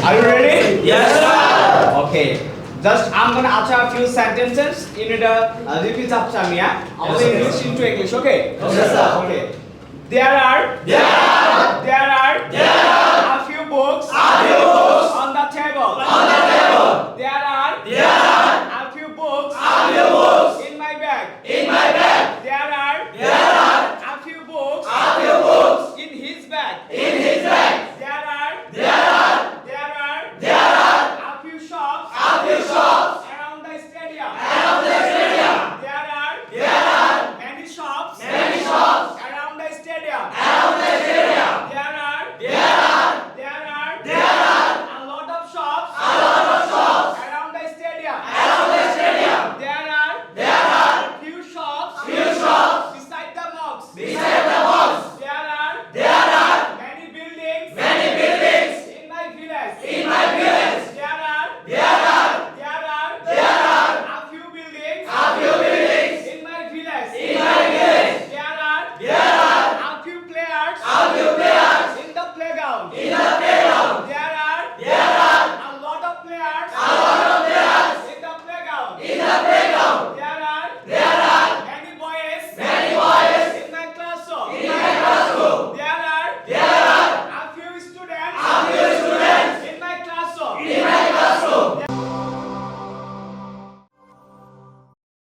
Are you ready? Yes, sir. Okay. Just I'm gonna utter a few sentences. You need to repeat after me. Yeah. Yes, Only sir. English into English. Okay. Yes, sir. Okay. There are a few books